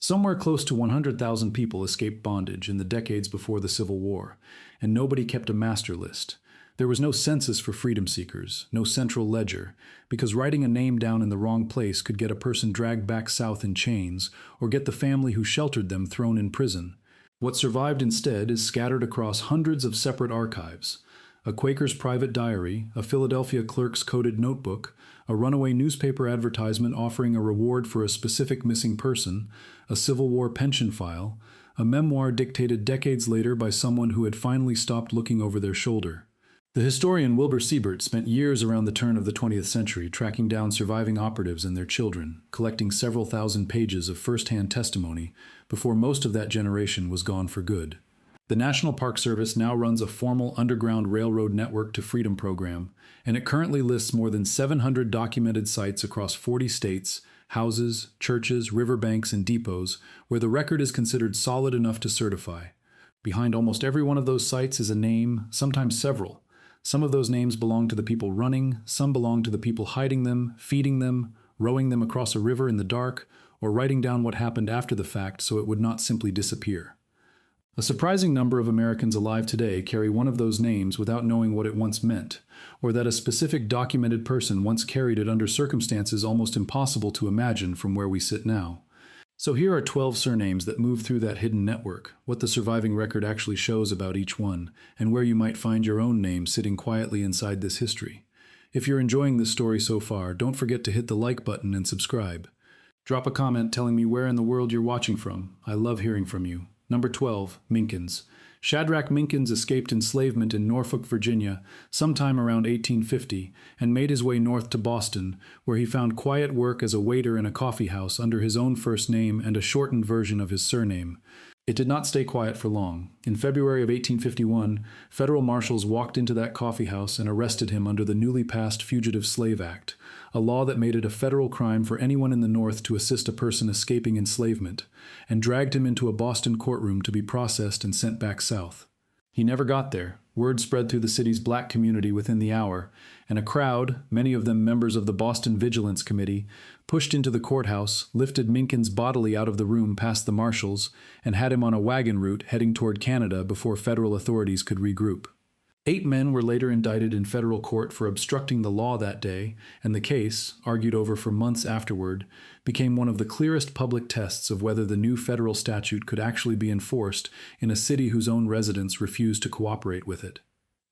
Somewhere close to 100,000 people escaped bondage in the decades before the Civil War, and nobody kept a master list. There was no census for freedom seekers, no central ledger, because writing a name down in the wrong place could get a person dragged back south in chains or get the family who sheltered them thrown in prison. What survived instead is scattered across hundreds of separate archives: a Quaker's private diary, a Philadelphia clerk's coded notebook, a runaway newspaper advertisement offering a reward for a specific missing person, a Civil War pension file, a memoir dictated decades later by someone who had finally stopped looking over their shoulder. The historian Wilbur Siebert spent years around the turn of the 20th century tracking down surviving operatives and their children, collecting several thousand pages of first-hand testimony before most of that generation was gone for good. The National Park Service now runs a formal Underground Railroad Network to Freedom program, and it currently lists more than 700 documented sites across 40 states, houses, churches, riverbanks, and depots where the record is considered solid enough to certify. Behind almost every one of those sites is a name, sometimes several. Some of those names belong to the people running, some belong to the people hiding them, feeding them, rowing them across a river in the dark, or writing down what happened after the fact so it would not simply disappear. A surprising number of Americans alive today carry one of those names without knowing what it once meant, or that a specific documented person once carried it under circumstances almost impossible to imagine from where we sit now. So here are 12 surnames that move through that hidden network, what the surviving record actually shows about each one, and where you might find your own name sitting quietly inside this history. If you're enjoying this story so far, don't forget to hit the like button and subscribe. Drop a comment telling me where in the world you're watching from. I love hearing from you. Number 12, Minkins. Shadrach Minkins escaped enslavement in Norfolk, Virginia, sometime around 1850, and made his way north to Boston, where he found quiet work as a waiter in a coffee house under his own first name and a shortened version of his surname. It did not stay quiet for long. In February of 1851, federal marshals walked into that coffee house and arrested him under the newly passed Fugitive Slave Act, a law that made it a federal crime for anyone in the North to assist a person escaping enslavement, and dragged him into a Boston courtroom to be processed and sent back south. He never got there. Word spread through the city's black community within the hour, and a crowd, many of them members of the Boston Vigilance Committee, pushed into the courthouse, lifted Minkins bodily out of the room past the marshals, and had him on a wagon route heading toward Canada before federal authorities could regroup. 8 men were later indicted in federal court for obstructing the law that day, and the case, argued over for months afterward, became one of the clearest public tests of whether the new federal statute could actually be enforced in a city whose own residents refused to cooperate with it.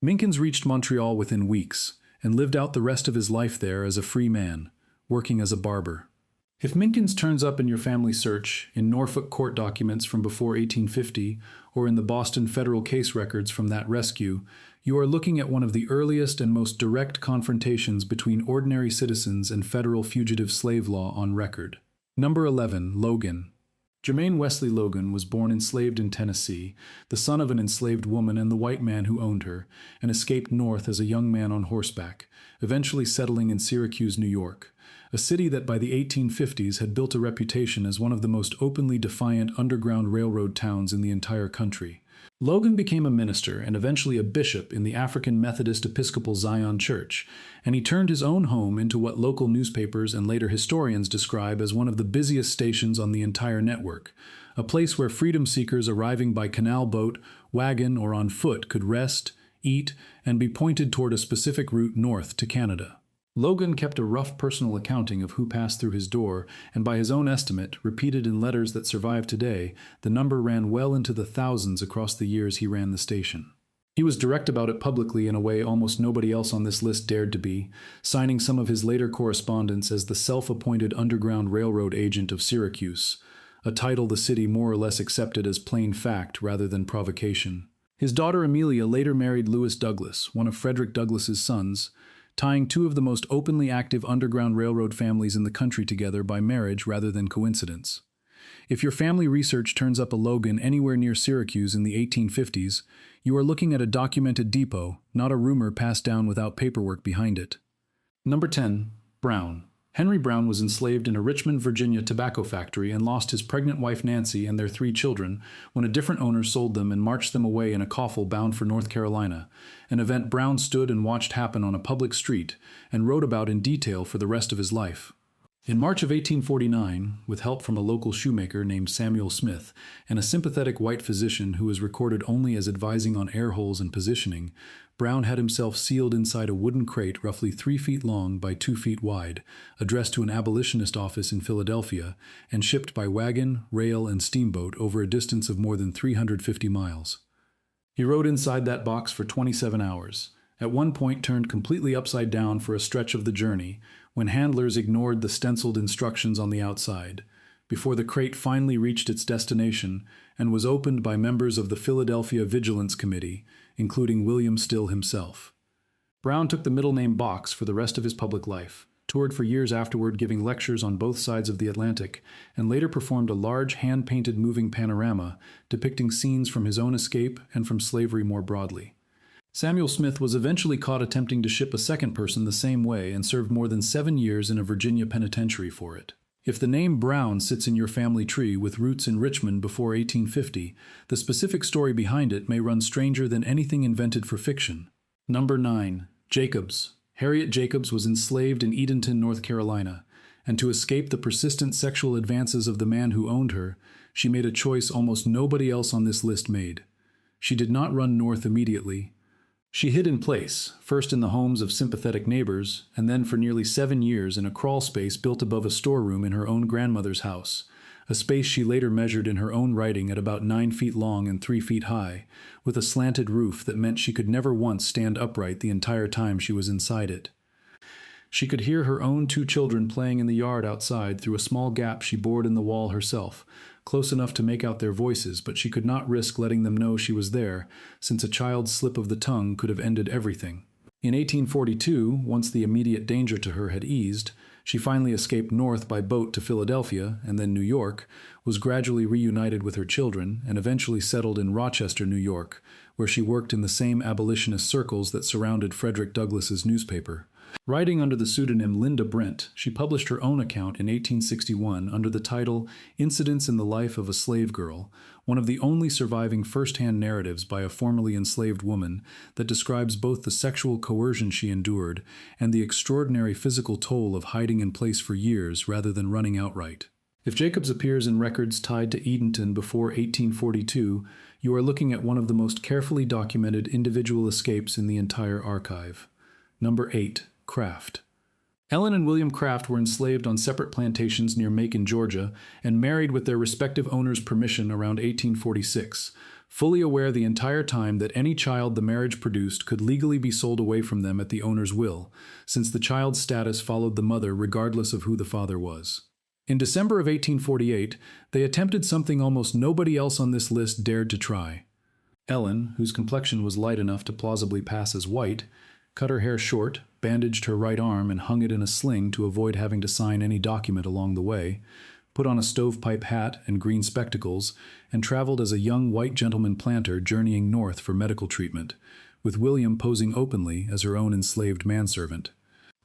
Minkins reached Montreal within weeks, and lived out the rest of his life there as a free man, working as a barber. If Minkins turns up in your family search, in Norfolk court documents from before 1850, or in the Boston federal case records from that rescue, you are looking at one of the earliest and most direct confrontations between ordinary citizens and federal fugitive slave law on record. Number 11, Loguen. Jermaine Wesley Loguen was born enslaved in Tennessee, the son of an enslaved woman and the white man who owned her, and escaped north as a young man on horseback, eventually settling in Syracuse, New York, a city that by the 1850s had built a reputation as one of the most openly defiant Underground Railroad towns in the entire country. Loguen became a minister and eventually a bishop in the African Methodist Episcopal Zion Church, and he turned his own home into what local newspapers and later historians describe as one of the busiest stations on the entire network, a place where freedom seekers arriving by canal boat, wagon, or on foot could rest, eat, and be pointed toward a specific route north to Canada. Loguen kept a rough personal accounting of who passed through his door, and by his own estimate, repeated in letters that survive today, the number ran well into the thousands across the years he ran the station. He was direct about it publicly in a way almost nobody else on this list dared to be, signing some of his later correspondence as the self-appointed Underground Railroad agent of Syracuse, a title the city more or less accepted as plain fact rather than provocation. His daughter Amelia later married Lewis Douglass, one of Frederick Douglass's sons, tying 2 of the most openly active Underground Railroad families in the country together by marriage rather than coincidence. If your family research turns up a Loguen anywhere near Syracuse in the 1850s, you are looking at a documented depot, not a rumor passed down without paperwork behind it. Number 10, Brown. Henry Brown was enslaved in a Richmond, Virginia tobacco factory and lost his pregnant wife Nancy and their 3 children when a different owner sold them and marched them away in a coffle bound for North Carolina, an event Brown stood and watched happen on a public street and wrote about in detail for the rest of his life. In March of 1849, with help from a local shoemaker named Samuel Smith and a sympathetic white physician who was recorded only as advising on air holes and positioning, Brown had himself sealed inside a wooden crate roughly 3 feet long by 2 feet wide, addressed to an abolitionist office in Philadelphia, and shipped by wagon, rail, and steamboat over a distance of more than 350 miles. He rode inside that box for 27 hours, at one point turned completely upside down for a stretch of the journey, when handlers ignored the stenciled instructions on the outside, before the crate finally reached its destination and was opened by members of the Philadelphia Vigilance Committee, including William Still himself. Brown took the middle name Box for the rest of his public life, toured for years afterward giving lectures on both sides of the Atlantic, and later performed a large hand-painted moving panorama depicting scenes from his own escape and from slavery more broadly. Samuel Smith was eventually caught attempting to ship a second person the same way and served more than 7 years in a Virginia penitentiary for it. If the name Brown sits in your family tree with roots in Richmond before 1850, the specific story behind it may run stranger than anything invented for fiction. Number 9. Jacobs. Harriet Jacobs was enslaved in Edenton, North Carolina, and to escape the persistent sexual advances of the man who owned her, she made a choice almost nobody else on this list made. She did not run north immediately. She hid in place, first in the homes of sympathetic neighbors, and then for nearly 7 years in a crawl space built above a storeroom in her own grandmother's house, a space she later measured in her own writing at about 9 feet long and 3 feet high, with a slanted roof that meant she could never once stand upright the entire time she was inside it. She could hear her own 2 children playing in the yard outside through a small gap she bored in the wall herself, close enough to make out their voices, but she could not risk letting them know she was there, since a child's slip of the tongue could have ended everything. In 1842, once the immediate danger to her had eased, she finally escaped north by boat to Philadelphia and then New York, was gradually reunited with her children, and eventually settled in Rochester, New York, where she worked in the same abolitionist circles that surrounded Frederick Douglass's newspaper. Writing under the pseudonym Linda Brent, she published her own account in 1861 under the title Incidents in the Life of a Slave Girl, one of the only surviving first-hand narratives by a formerly enslaved woman that describes both the sexual coercion she endured and the extraordinary physical toll of hiding in place for years rather than running outright. If Jacobs appears in records tied to Edenton before 1842, you are looking at one of the most carefully documented individual escapes in the entire archive. Number 8. Craft. Ellen and William Craft were enslaved on separate plantations near Macon, Georgia, and married with their respective owners' permission around 1846, fully aware the entire time that any child the marriage produced could legally be sold away from them at the owner's will, since the child's status followed the mother regardless of who the father was. In December of 1848, they attempted something almost nobody else on this list dared to try. Ellen, whose complexion was light enough to plausibly pass as white, cut her hair short, bandaged her right arm and hung it in a sling to avoid having to sign any document along the way, put on a stovepipe hat and green spectacles, and traveled as a young white gentleman planter journeying north for medical treatment, with William posing openly as her own enslaved manservant.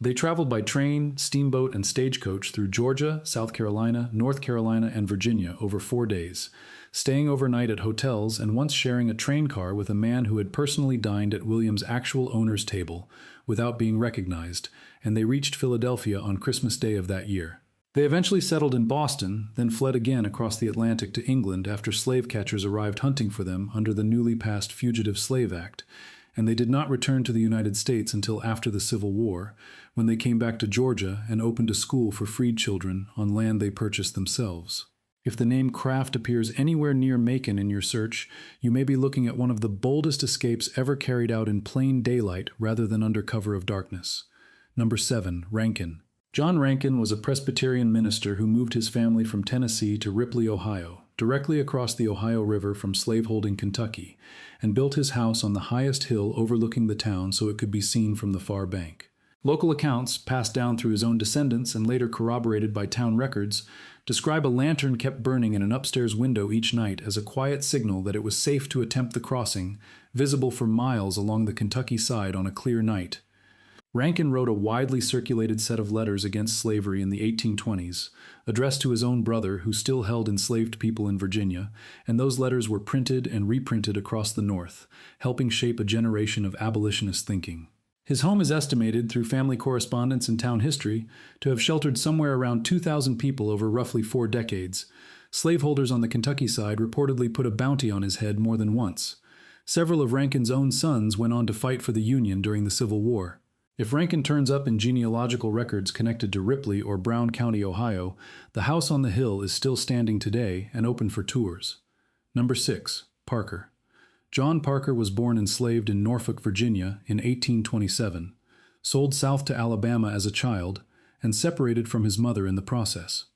They traveled by train, steamboat, and stagecoach through Georgia, South Carolina, North Carolina, and Virginia over 4 days, staying overnight at hotels and once sharing a train car with a man who had personally dined at William's actual owner's table without being recognized, and they reached Philadelphia on Christmas Day of that year. They eventually settled in Boston, then fled again across the Atlantic to England after slave catchers arrived hunting for them under the newly passed Fugitive Slave Act, and they did not return to the United States until after the Civil War, when they came back to Georgia and opened a school for freed children on land they purchased themselves. If the name Craft appears anywhere near Macon in your search, you may be looking at one of the boldest escapes ever carried out in plain daylight rather than under cover of darkness. Number 7. Rankin. John Rankin was a Presbyterian minister who moved his family from Tennessee to Ripley, Ohio, directly across the Ohio River from slaveholding Kentucky, and built his house on the highest hill overlooking the town so it could be seen from the far bank. Local accounts, passed down through his own descendants and later corroborated by town records, describe a lantern kept burning in an upstairs window each night as a quiet signal that it was safe to attempt the crossing, visible for miles along the Kentucky side on a clear night. Rankin wrote a widely circulated set of letters against slavery in the 1820s, addressed to his own brother who still held enslaved people in Virginia, and those letters were printed and reprinted across the North, helping shape a generation of abolitionist thinking. His home is estimated, through family correspondence and town history, to have sheltered somewhere around 2,000 people over roughly 4 decades. Slaveholders on the Kentucky side reportedly put a bounty on his head more than once. Several of Rankin's own sons went on to fight for the Union during the Civil War. If Rankin turns up in genealogical records connected to Ripley or Brown County, Ohio, the house on the hill is still standing today and open for tours. Number 6. Parker. John Parker was born enslaved in Norfolk, Virginia in 1827, sold south to Alabama as a child, and separated from his mother in the process.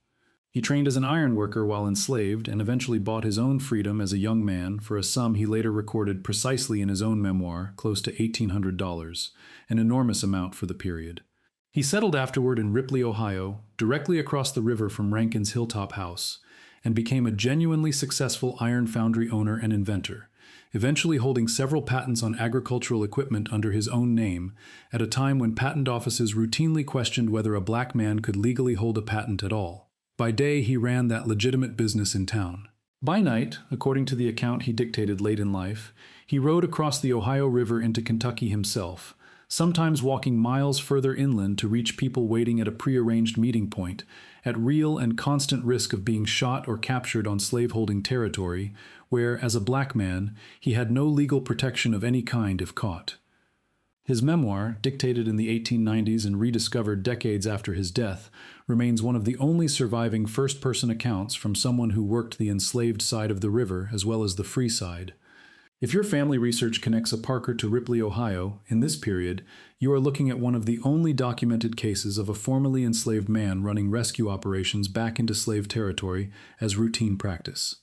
He trained as an iron worker while enslaved and eventually bought his own freedom as a young man for a sum he later recorded precisely in his own memoir, close to $1,800, an enormous amount for the period. He settled afterward in Ripley, Ohio, directly across the river from Rankin's Hilltop house, and became a genuinely successful iron foundry owner and inventor, eventually holding several patents on agricultural equipment under his own name, at a time when patent offices routinely questioned whether a black man could legally hold a patent at all. By day, he ran that legitimate business in town. By night, according to the account he dictated late in life, he rode across the Ohio River into Kentucky himself, sometimes walking miles further inland to reach people waiting at a prearranged meeting point, at real and constant risk of being shot or captured on slaveholding territory, where, as a black man, he had no legal protection of any kind if caught. His memoir, dictated in the 1890s and rediscovered decades after his death, remains one of the only surviving first-person accounts from someone who worked the enslaved side of the river as well as the free side. If your family research connects a Parker to Ripley, Ohio, in this period, you are looking at one of the only documented cases of a formerly enslaved man running rescue operations back into slave territory as routine practice.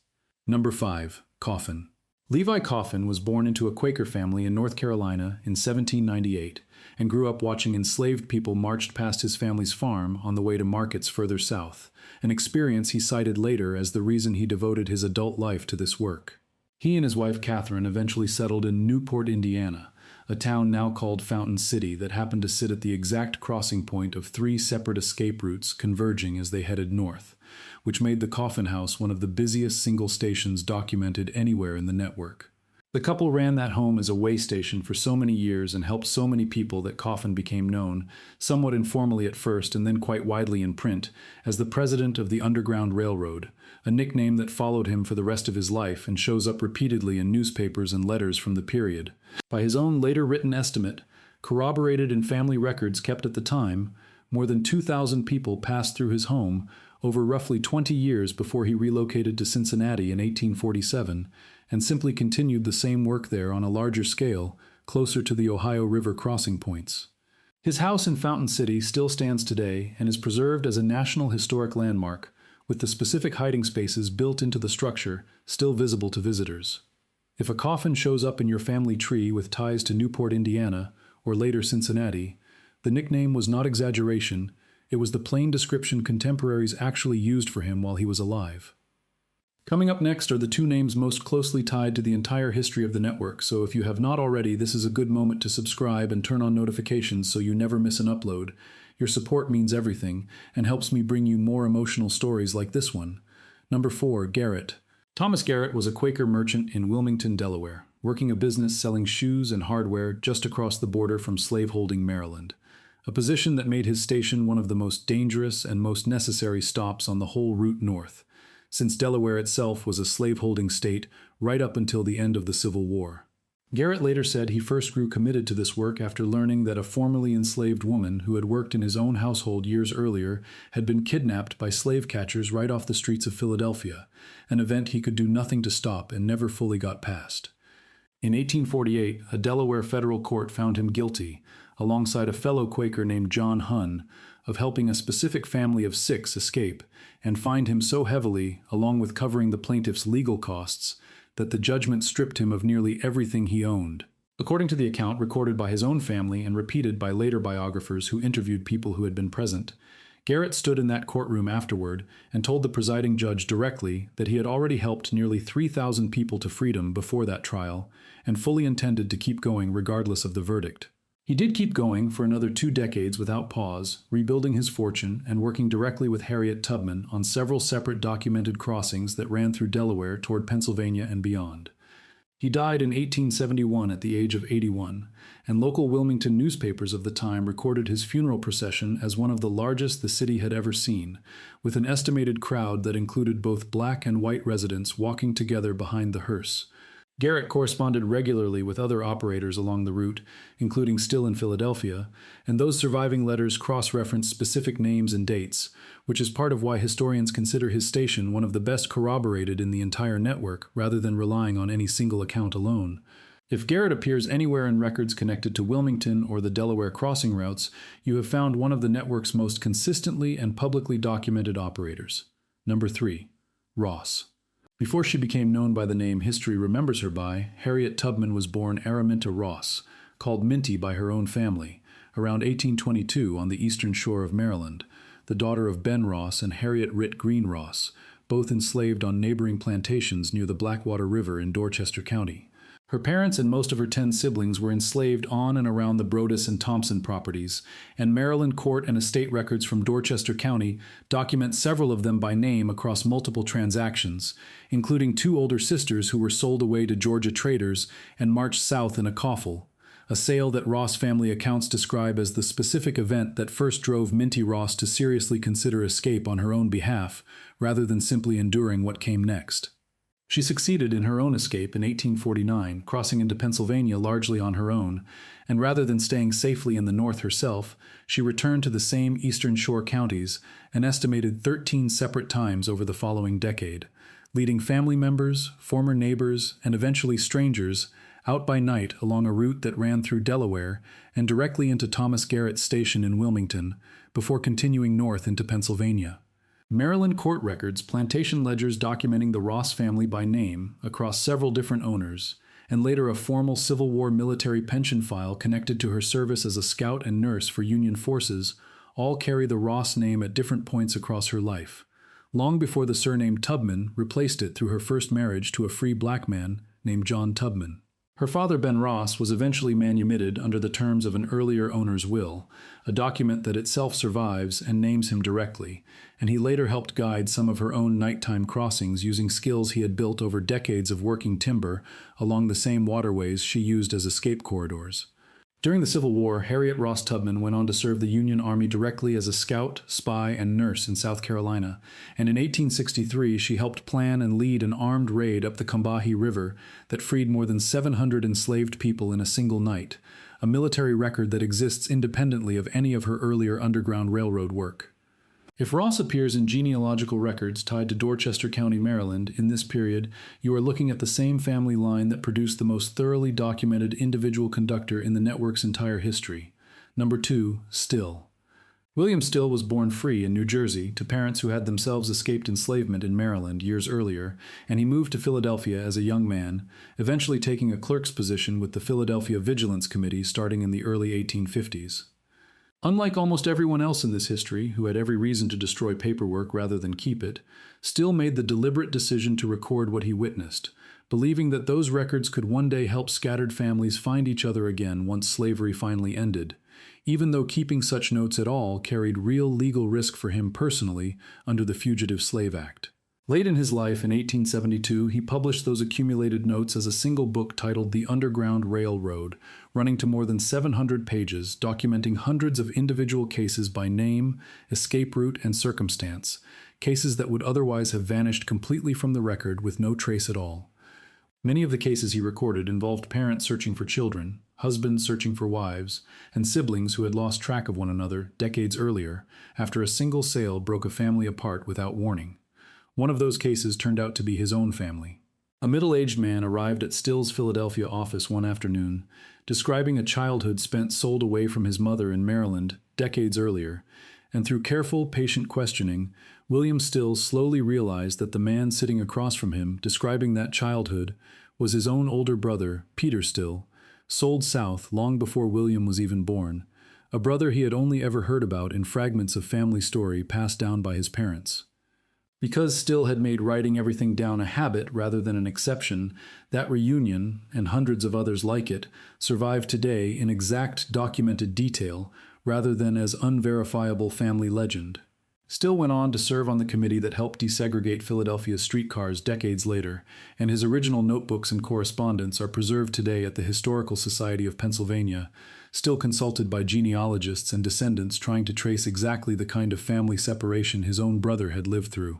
Number 5. Coffin. Levi Coffin was born into a Quaker family in North Carolina in 1798 and grew up watching enslaved people marched past his family's farm on the way to markets further south, an experience he cited later as the reason he devoted his adult life to this work. He and his wife Catherine eventually settled in Newport, Indiana, a town now called Fountain City that happened to sit at the exact crossing point of 3 separate escape routes converging as they headed north, which made the Coffin House one of the busiest single stations documented anywhere in the network. The couple ran that home as a way station for so many years and helped so many people that Coffin became known, somewhat informally at first and then quite widely in print, as the president of the Underground Railroad, a nickname that followed him for the rest of his life and shows up repeatedly in newspapers and letters from the period. By his own later written estimate, corroborated in family records kept at the time, more than 2,000 people passed through his home over roughly 20 years before he relocated to Cincinnati in 1847 and simply continued the same work there on a larger scale, closer to the Ohio River crossing points. His house in Fountain City still stands today and is preserved as a National Historic Landmark, with the specific hiding spaces built into the structure still visible to visitors. If a coffin shows up in your family tree with ties to Newport, Indiana, or later Cincinnati, the nickname was not exaggeration. It was the plain description contemporaries actually used for him while he was alive. Coming up next are the 2 names most closely tied to the entire history of the network, so if you have not already, this is a good moment to subscribe and turn on notifications so you never miss an upload. Your support means everything and helps me bring you more emotional stories like this one. Number 4. Garrett. Thomas Garrett was a Quaker merchant in Wilmington, Delaware, working a business selling shoes and hardware just across the border from slaveholding Maryland, a position that made his station one of the most dangerous and most necessary stops on the whole route north, since Delaware itself was a slaveholding state right up until the end of the Civil War. Garrett later said he first grew committed to this work after learning that a formerly enslaved woman who had worked in his own household years earlier had been kidnapped by slave catchers right off the streets of Philadelphia, an event he could do nothing to stop and never fully got past. In 1848, a Delaware federal court found him guilty, alongside a fellow Quaker named John Hunn, of helping a specific family of 6 escape, and fined him so heavily, along with covering the plaintiff's legal costs, that the judgment stripped him of nearly everything he owned. According to the account recorded by his own family and repeated by later biographers who interviewed people who had been present, Garrett stood in that courtroom afterward and told the presiding judge directly that he had already helped nearly 3,000 people to freedom before that trial and fully intended to keep going regardless of the verdict. He did keep going for another 2 decades without pause, rebuilding his fortune and working directly with Harriet Tubman on several separate documented crossings that ran through Delaware toward Pennsylvania and beyond. He died in 1871 at the age of 81, and local Wilmington newspapers of the time recorded his funeral procession as one of the largest the city had ever seen, with an estimated crowd that included both black and white residents walking together behind the hearse. Garrett corresponded regularly with other operators along the route, including Still in Philadelphia, and those surviving letters cross-reference specific names and dates, which is part of why historians consider his station one of the best corroborated in the entire network, rather than relying on any single account alone. If Garrett appears anywhere in records connected to Wilmington or the Delaware crossing routes, you have found one of the network's most consistently and publicly documented operators. Number 3. Ross. Before she became known by the name history remembers her by, Harriet Tubman was born Araminta Ross, called Minty by her own family, around 1822 on the eastern shore of Maryland, the daughter of Ben Ross and Harriet Ritt Green Ross, both enslaved on neighboring plantations near the Blackwater River in Dorchester County. Her parents and most of her 10 siblings were enslaved on and around the Brodess and Thompson properties, and Maryland court and estate records from Dorchester County document several of them by name across multiple transactions, including 2 older sisters who were sold away to Georgia traders and marched south in a coffle, a sale that Ross family accounts describe as the specific event that first drove Minty Ross to seriously consider escape on her own behalf, rather than simply enduring what came next. She succeeded in her own escape in 1849, crossing into Pennsylvania largely on her own, and rather than staying safely in the north herself, she returned to the same eastern shore counties an estimated 13 separate times over the following decade, leading family members, former neighbors, and eventually strangers out by night along a route that ran through Delaware and directly into Thomas Garrett's station in Wilmington, before continuing north into Pennsylvania. Maryland court records, plantation ledgers documenting the Ross family by name across several different owners, and later a formal Civil War military pension file connected to her service as a scout and nurse for Union forces, all carry the Ross name at different points across her life, long before the surname Tubman replaced it through her first marriage to a free black man named John Tubman. Her father, Ben Ross, was eventually manumitted under the terms of an earlier owner's will, a document that itself survives and names him directly, and he later helped guide some of her own nighttime crossings using skills he had built over decades of working timber along the same waterways she used as escape corridors. During the Civil War, Harriet Ross Tubman went on to serve the Union Army directly as a scout, spy, and nurse in South Carolina, and in 1863 she helped plan and lead an armed raid up the Combahee River that freed more than 700 enslaved people in a single night, a military record that exists independently of any of her earlier Underground Railroad work. If Ross appears in genealogical records tied to Dorchester County, Maryland, in this period, you are looking at the same family line that produced the most thoroughly documented individual conductor in the network's entire history. Number 2, Still. William Still was born free in New Jersey to parents who had themselves escaped enslavement in Maryland years earlier, and he moved to Philadelphia as a young man, eventually taking a clerk's position with the Philadelphia Vigilance Committee starting in the early 1850s. Unlike almost everyone else in this history, who had every reason to destroy paperwork rather than keep it, Still made the deliberate decision to record what he witnessed, believing that those records could one day help scattered families find each other again once slavery finally ended, even though keeping such notes at all carried real legal risk for him personally under the Fugitive Slave Act. Late in his life, in 1872, he published those accumulated notes as a single book titled The Underground Railroad, running to more than 700 pages, documenting hundreds of individual cases by name, escape route, and circumstance, cases that would otherwise have vanished completely from the record with no trace at all. Many of the cases he recorded involved parents searching for children, husbands searching for wives, and siblings who had lost track of one another decades earlier after a single sale broke a family apart without warning. One of those cases turned out to be his own family. A middle-aged man arrived at Still's Philadelphia office one afternoon, describing a childhood spent sold away from his mother in Maryland decades earlier, and through careful, patient questioning, William Still slowly realized that the man sitting across from him, describing that childhood, was his own older brother, Peter Still, sold south long before William was even born, a brother he had only ever heard about in fragments of family story passed down by his parents. Because Still had made writing everything down a habit rather than an exception, that reunion, and hundreds of others like it, survive today in exact documented detail rather than as unverifiable family legend. Still went on to serve on the committee that helped desegregate Philadelphia's streetcars decades later, and his original notebooks and correspondence are preserved today at the Historical Society of Pennsylvania, still consulted by genealogists and descendants trying to trace exactly the kind of family separation his own brother had lived through.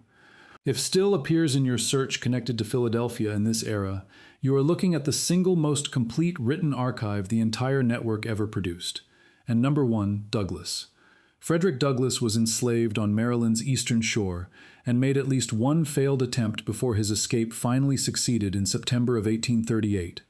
If Still appears in your search connected to Philadelphia in this era, you are looking at the single most complete written archive the entire network ever produced. And number 1, Douglass. Frederick Douglass was enslaved on Maryland's eastern shore and made at least one failed attempt before his escape finally succeeded in September of 1838.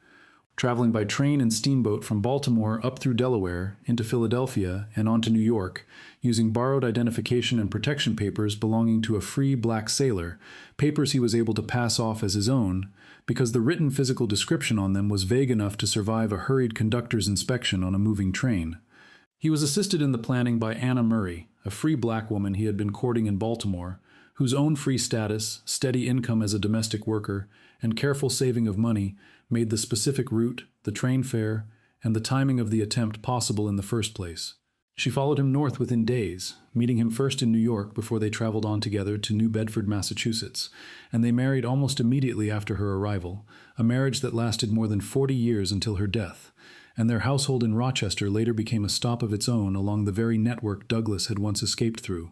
Traveling by train and steamboat from Baltimore up through Delaware, into Philadelphia, and on to New York, using borrowed identification and protection papers belonging to a free black sailor, papers he was able to pass off as his own, because the written physical description on them was vague enough to survive a hurried conductor's inspection on a moving train. He was assisted in the planning by Anna Murray, a free black woman he had been courting in Baltimore, whose own free status, steady income as a domestic worker, and careful saving of money made the specific route, the train fare, and the timing of the attempt possible in the first place. She followed him north within days, meeting him first in New York before they traveled on together to New Bedford, Massachusetts, and they married almost immediately after her arrival, a marriage that lasted more than 40 years until her death, and their household in Rochester later became a stop of its own along the very network Douglass had once escaped through.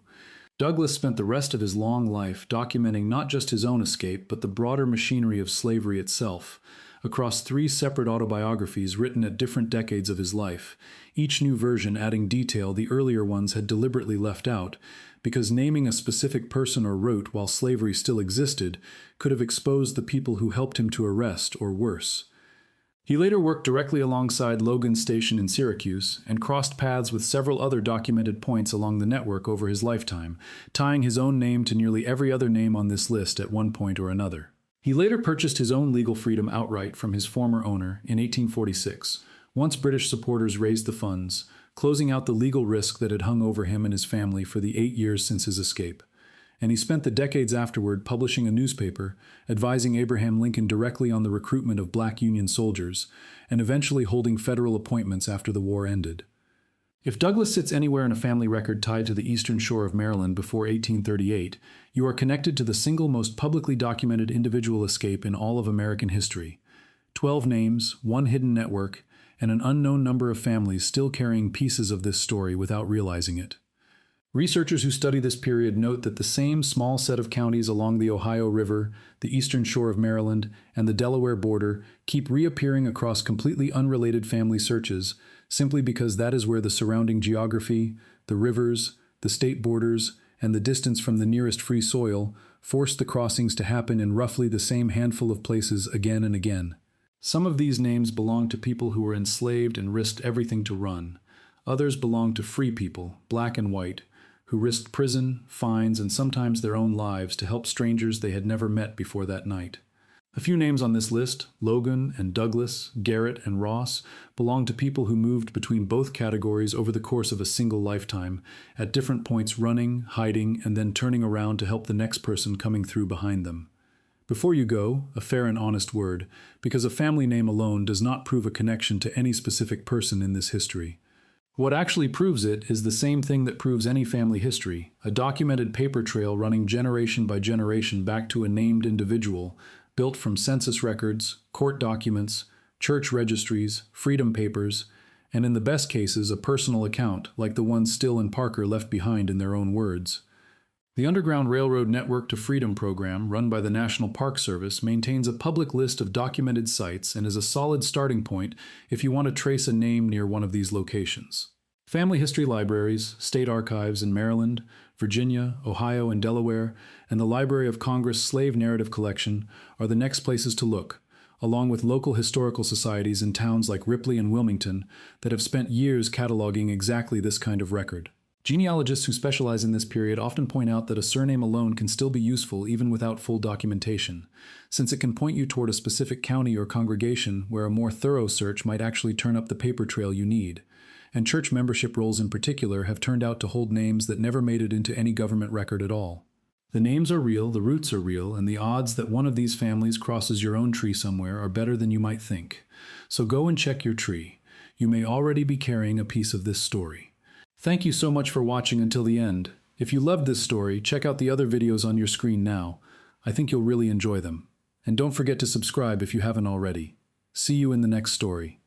Douglass spent the rest of his long life documenting not just his own escape, but the broader machinery of slavery itself, across 3 separate autobiographies written at different decades of his life, each new version adding detail the earlier ones had deliberately left out, because naming a specific person or route while slavery still existed could have exposed the people who helped him to arrest, or worse. He later worked directly alongside Logan's station in Syracuse and crossed paths with several other documented points along the network over his lifetime, tying his own name to nearly every other name on this list at one point or another. He later purchased his own legal freedom outright from his former owner in 1846, once British supporters raised the funds, closing out the legal risk that had hung over him and his family for the 8 years since his escape. And he spent the decades afterward publishing a newspaper, advising Abraham Lincoln directly on the recruitment of black Union soldiers, and eventually holding federal appointments after the war ended. If Douglass sits anywhere in a family record tied to the eastern shore of Maryland before 1838, you are connected to the single most publicly documented individual escape in all of American history. 12 names, one hidden network, and an unknown number of families still carrying pieces of this story without realizing it. Researchers who study this period note that the same small set of counties along the Ohio River, the eastern shore of Maryland, and the Delaware border keep reappearing across completely unrelated family searches, simply because that is where the surrounding geography, the rivers, the state borders, and the distance from the nearest free soil forced the crossings to happen in roughly the same handful of places again and again. Some of these names belong to people who were enslaved and risked everything to run. Others belong to free people, black and white, who risked prison, fines, and sometimes their own lives to help strangers they had never met before that night. A few names on this list, Loguen and Douglass, Garrett and Ross, belong to people who moved between both categories over the course of a single lifetime, at different points running, hiding, and then turning around to help the next person coming through behind them. Before you go, a fair and honest word, because a family name alone does not prove a connection to any specific person in this history. What actually proves it is the same thing that proves any family history, a documented paper trail running generation by generation back to a named individual, built from census records, court documents, church registries, freedom papers, and in the best cases a personal account like the one Still and Parker left behind in their own words. The Underground Railroad Network to Freedom program, run by the National Park Service, maintains a public list of documented sites and is a solid starting point if you want to trace a name near one of these locations. Family history libraries, state archives in Maryland, Virginia, Ohio, and Delaware, and the Library of Congress Slave Narrative Collection are the next places to look, along with local historical societies in towns like Ripley and Wilmington that have spent years cataloging exactly this kind of record. Genealogists who specialize in this period often point out that a surname alone can still be useful even without full documentation, since it can point you toward a specific county or congregation where a more thorough search might actually turn up the paper trail you need. And church membership rolls in particular have turned out to hold names that never made it into any government record at all. The names are real, the roots are real, and the odds that one of these families crosses your own tree somewhere are better than you might think. So go and check your tree. You may already be carrying a piece of this story. Thank you so much for watching until the end. If you loved this story, check out the other videos on your screen now. I think you'll really enjoy them. And don't forget to subscribe if you haven't already. See you in the next story.